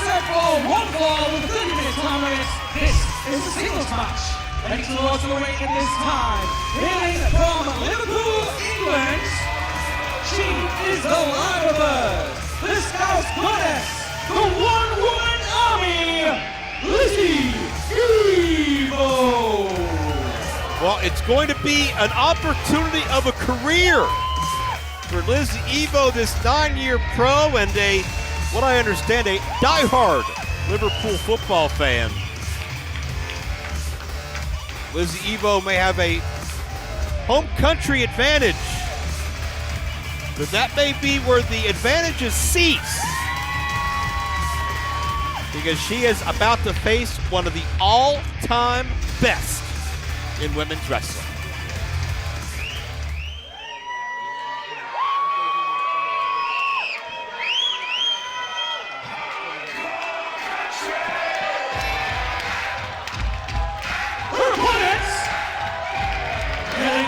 set for one fall with 30-minute time limits. This is a singles match. Heading towards the ring at this time, hailing from Liverpool, England, she is the dailywres, the Scout Goddess, the one-woman army, Lizzy Evo. Well, it's going to be an opportunity of a career for Lizzy Evo, this 9-year pro and what I understand, a diehard Liverpool football fan. Lizzy Evo may have a home country advantage, but that may be where the advantages cease, because she is about to face one of the all-time best in women's wrestling.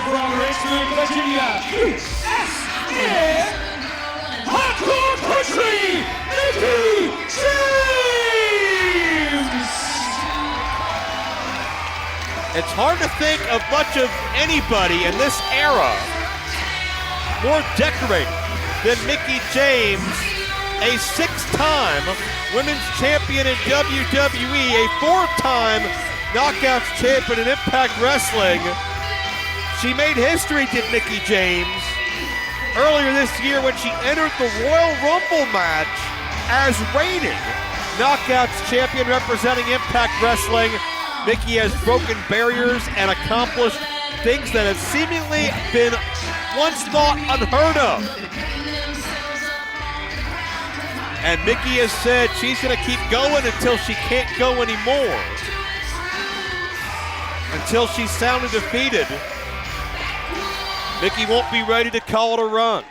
From Richmond, Virginia, USA, Hardcore Country, Mickie James! It's hard to think of much of anybody in this era more decorated than Mickie James, a 6-time women's champion in WWE, a 4-time Knockouts champion in Impact Wrestling. She made history, did Mickie James, earlier this year when she entered the Royal Rumble match as reigning Knockouts champion representing Impact Wrestling. Mickie has broken barriers and accomplished things that have seemingly been once thought unheard of. And Mickie has said she's going to keep going until she can't go anymore, until she's soundly defeated. Mickie won't be ready to call it a run.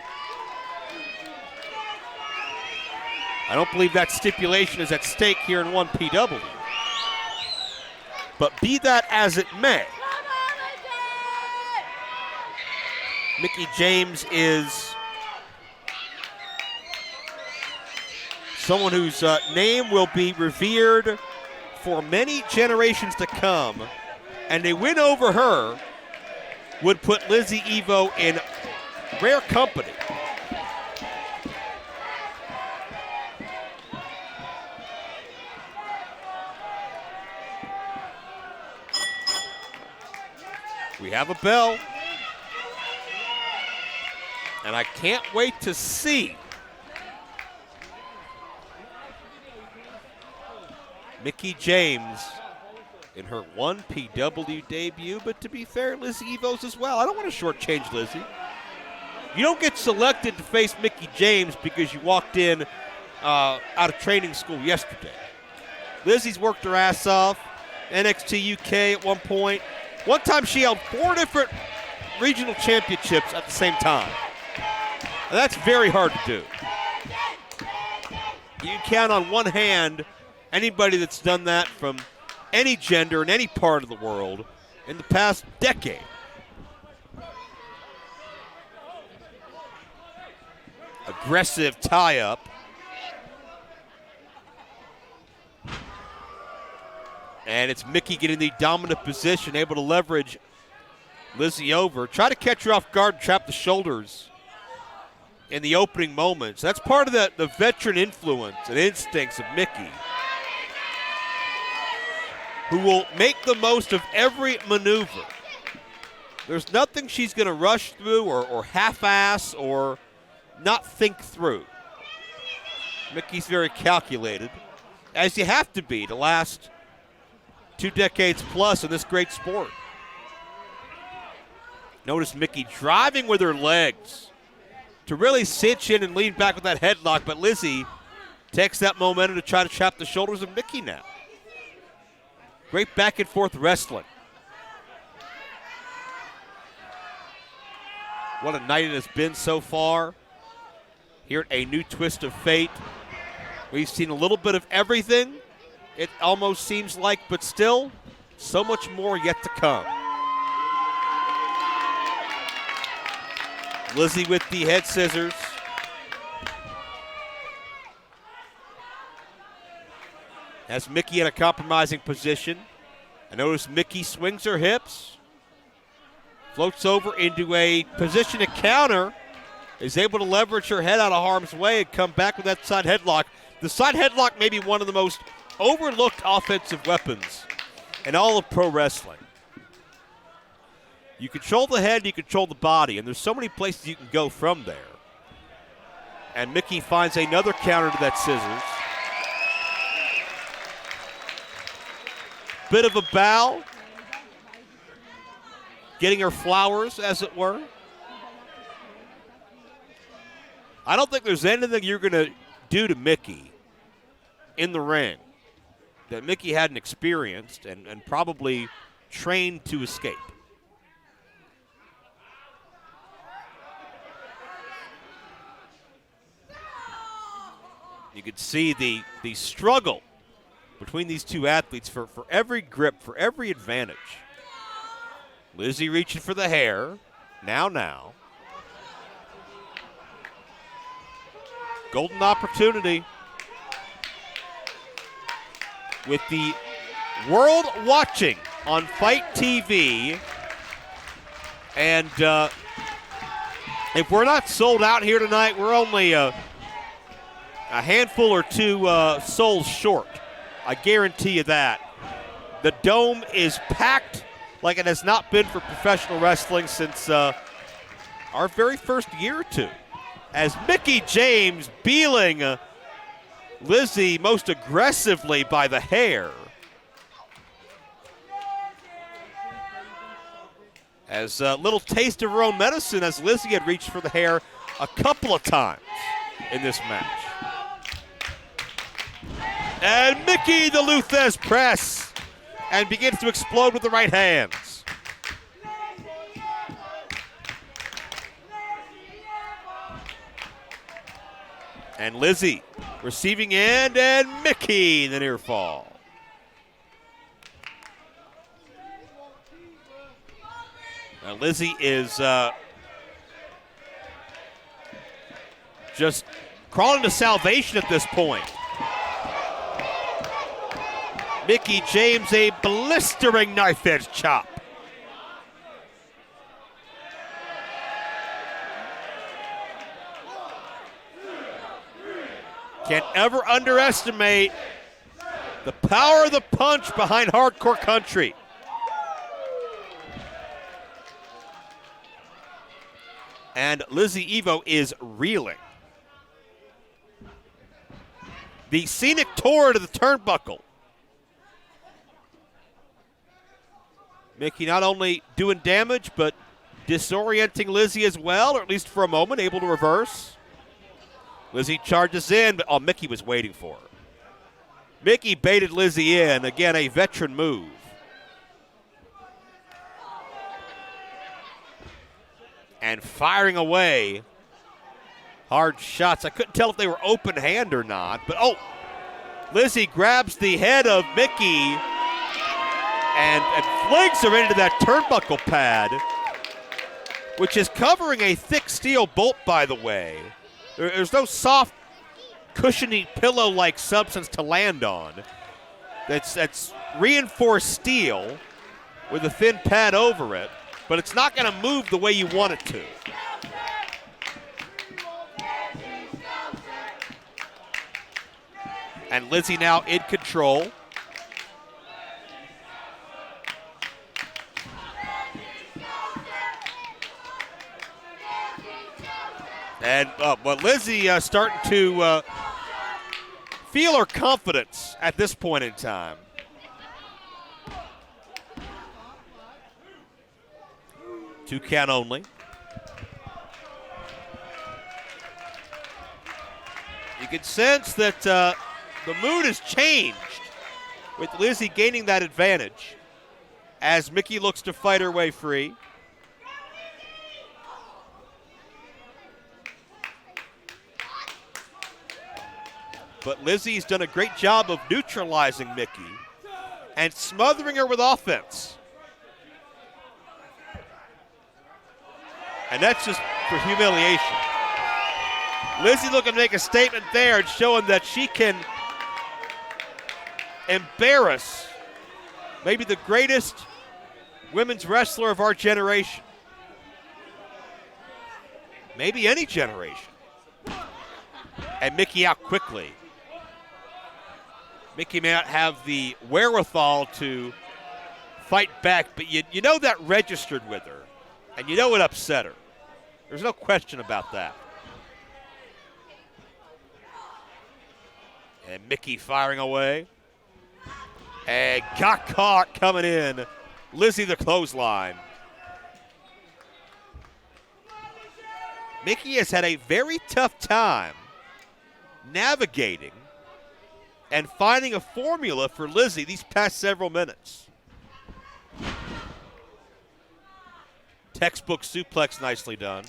I don't believe that stipulation is at stake here in 1PW. But be that as it may, Mickie James is someone whose name will be revered for many generations to come, and a win over her would put Lizzy Evo in rare company. We have a bell, and I can't wait to see Mickie James in her 1PW debut, but to be fair, Lizzy Evo's as well. I don't want to shortchange Lizzy. You don't get selected to face Mickie James because you walked in out of training school yesterday. Lizzy's worked her ass off. NXT UK at one point. One time she held 4 different regional championships at the same time. And that's very hard to do. You can count on one hand anybody that's done that from any gender in any part of the world in the past decade. Aggressive tie-up. And it's Mickie getting the dominant position, able to leverage Lizzy over. Try to catch her off guard, trap the shoulders in the opening moments. That's part of the veteran influence and instincts of Mickie, who will make the most of every maneuver. There's nothing she's going to rush through or half-ass or not think through. Mickey's very calculated, as you have to be to last 2 decades plus in this great sport. Notice Mickie driving with her legs to really cinch in and lean back with that headlock, but Lizzy takes that momentum to try to trap the shoulders of Mickie now. Great back and forth wrestling. What a night it has been so far. Here at A New Twist of Fate, we've seen a little bit of everything, it almost seems like, but still, so much more yet to come. Lizzy with the head scissors. Has Mickie in a compromising position. I notice Mickie swings her hips, floats over into a position to counter, is able to leverage her head out of harm's way and come back with that side headlock. The side headlock may be one of the most overlooked offensive weapons in all of pro wrestling. You control the head, you control the body, and there's so many places you can go from there. And Mickie finds another counter to that scissors. Bit of a bow. Getting her flowers, as it were. I don't think there's anything you're going to do to Mickie in the ring that Mickie hadn't experienced and probably trained to escape. You could see the struggle between these two athletes for every grip, for every advantage. Lizzy reaching for the hair. Now. Golden opportunity. With the world watching on Fight TV. And if we're not sold out here tonight, we're only a handful or two souls short. I guarantee you that. The Dome is packed like it has not been for professional wrestling since our very first year or two. As Mickie James beeling Lizzy most aggressively by the hair. As a little taste of her own medicine, as Lizzy had reached for the hair a couple of times in this match. And Mickie the Luthez press and begins to explode with the right hands. And Lizzy receiving end, and Mickie the near fall. Now Lizzy is just crawling to salvation at this point. Mickie James, a blistering knife edge chop. Can't ever underestimate the power of the punch behind Hardcore Country. And Lizzy Evo is reeling. The scenic tour to the turnbuckle. Mickie not only doing damage, but disorienting Lizzy as well, or at least for a moment, able to reverse. Lizzy charges in, but Mickie was waiting for her. Mickie baited Lizzy in, again, a veteran move. And firing away hard shots. I couldn't tell if they were open hand or not, but Lizzy grabs the head of Mickie and flings her into that turnbuckle pad, which is covering a thick steel bolt, by the way. There's no soft, cushiony, pillow-like substance to land on. That's reinforced steel with a thin pad over it, but it's not going to move the way you want it to. And Lizzy now in control. And Lizzy starting to feel her confidence at this point in time. Two count only. You can sense that the mood has changed with Lizzy gaining that advantage as Mickie looks to fight her way free. But Lizzy's done a great job of neutralizing Mickie and smothering her with offense. And that's just for humiliation. Lizzy looking to make a statement there and showing that she can embarrass maybe the greatest women's wrestler of our generation. Maybe any generation. And Mickie out quickly. Mickie may not have the wherewithal to fight back, but you know that registered with her, and you know it upset her. There's no question about that. And Mickie firing away. And got caught coming in. Lizzy the clothesline. Mickie has had a very tough time navigating and finding a formula for Lizzy these past several minutes. Textbook suplex, nicely done.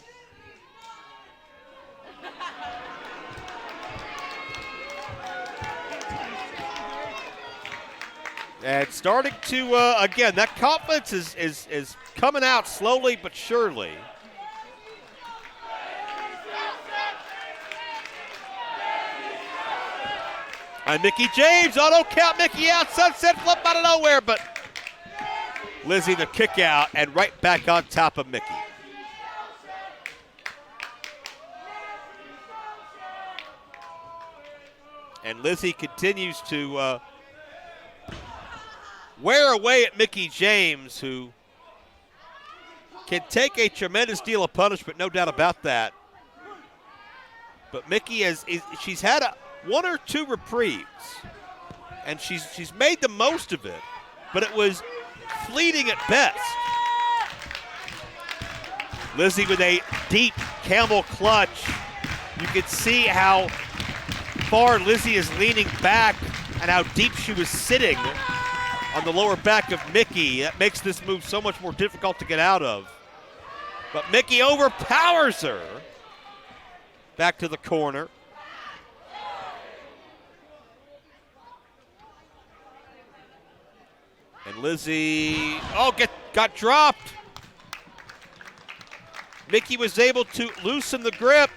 And starting to, again, that confidence is coming out slowly but surely. And Mickie James, auto count Mickie out, sunset flip out of nowhere, but Lizzy the kick out and right back on top of Mickie. And Lizzy continues to wear away at Mickie James, who can take a tremendous deal of punishment, no doubt about that. But Mickie she's had one or two reprieves, and she's made the most of it, but it was fleeting at best. Lizzy with a deep camel clutch. You could see how far Lizzy is leaning back and how deep she was sitting on the lower back of Mickie. That makes this move so much more difficult to get out of. But Mickie overpowers her. Back to the corner. And Lizzy, got dropped. Mickie was able to loosen the grip.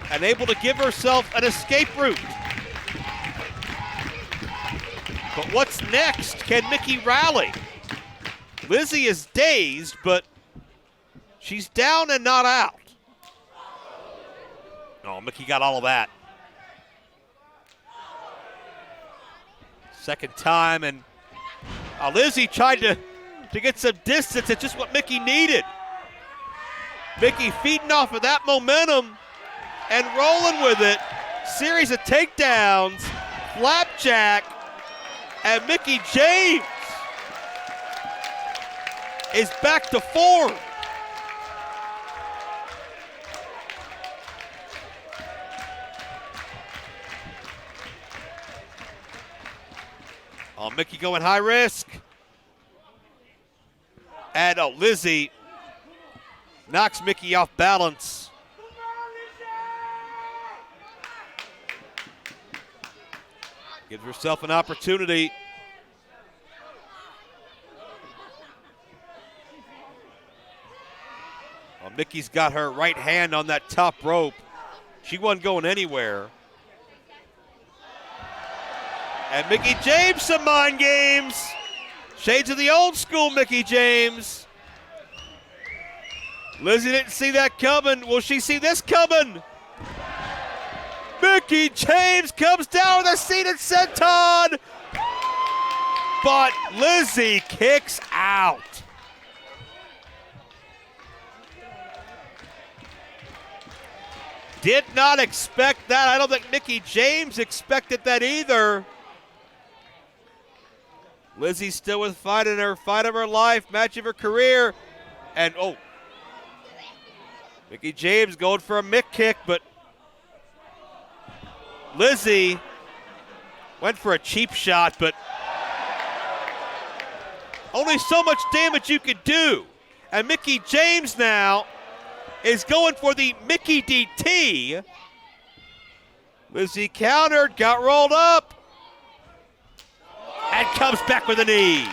And able to give herself an escape route. But what's next? Can Mickie rally? Lizzy is dazed, but she's down and not out. Oh, Mickie got all of that. Second time, and Lizzy tried to get some distance. It's just what Mickie needed. Mickie feeding off of that momentum and rolling with it. Series of takedowns, flapjack, and Mickie James is back to form. Oh, Mickie going high risk. And Lizzy knocks Mickie off balance. Gives herself an opportunity. Well, Mickey's got her right hand on that top rope. She wasn't going anywhere. And Mickie James, some mind games. Shades of the old school Mickie James. Lizzy didn't see that coming. Will she see this coming? Mickie James comes down with a seated senton. But Lizzy kicks out. Did not expect that. I don't think Mickie James expected that either. Lizzy still with fight of her life, match of her career. And Mickie James going for a Mick kick, but Lizzy went for a cheap shot, but only so much damage you could do. And Mickie James now is going for the Mickey DT. Lizzy countered, got rolled up, and comes back with a knee.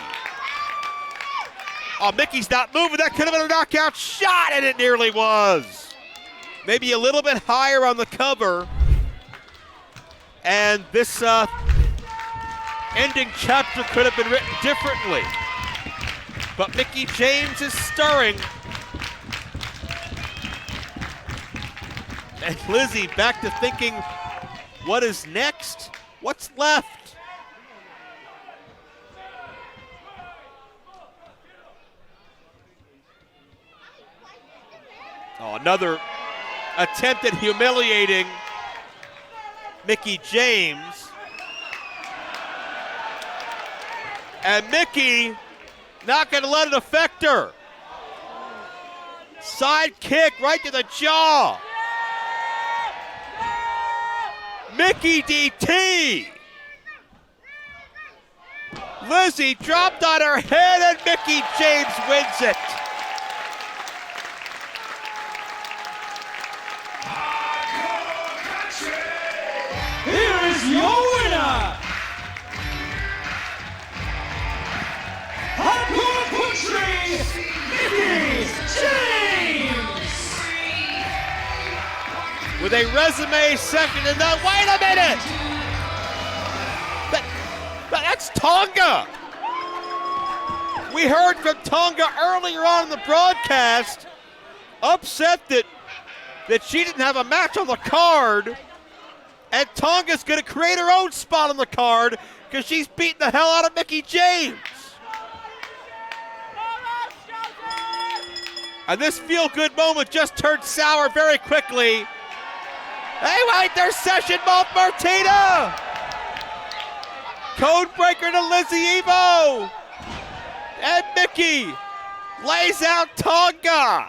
Oh, Mickey's not moving. That could have been a knockout shot, and it nearly was. maybe a little bit higher on the cover, and this ending chapter could have been written differently. But Mickie James is stirring. And Lizzy back to thinking, what is next? What's left? Oh, another attempt at humiliating Mickie James. And Mickie not gonna let it affect her. Side kick right to the jaw. Mickie DT. Lizzy dropped on her head and Mickie James wins it. Here is your winner, Hardcore Country, Mickie James! With a resume second and then, wait a minute! That's Tonga! We heard from Tonga earlier on in the broadcast, upset that she didn't have a match on the card, and Tonga's gonna create her own spot on the card because she's beating the hell out of Mickie James. And this feel-good moment just turned sour very quickly. Hey, wait, there's Session Moth Martina! Codebreaker to Lizzy Evo! And Mickie lays out Tonga!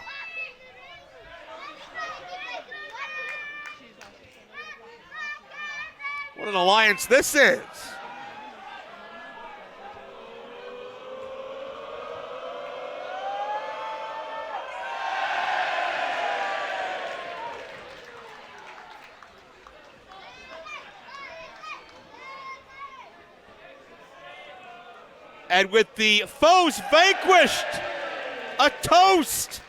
What an alliance this is. And with the foes vanquished, a toast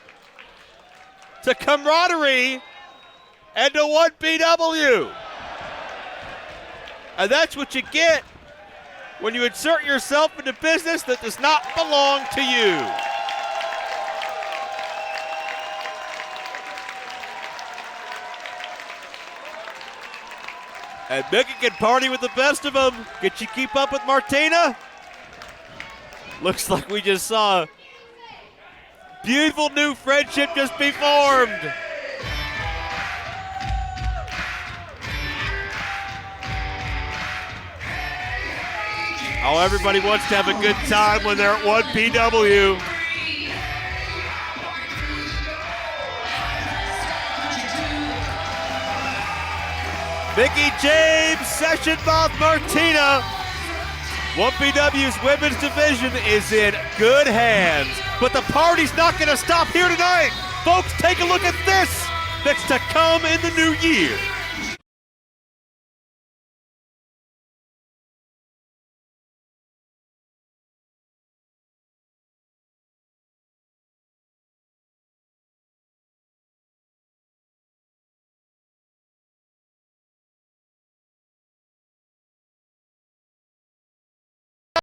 to camaraderie and to 1BW. And that's what you get when you insert yourself into business that does not belong to you. And Mickie can party with the best of them. Can she keep up with Martina? Looks like we just saw a beautiful new friendship just be formed. Oh, everybody wants to have a good time when they're at 1PW. Mickie James, Session Moth Martina. 1PW's women's division is in good hands. But the party's not going to stop here tonight. Folks, take a look at this that's to come in the new year.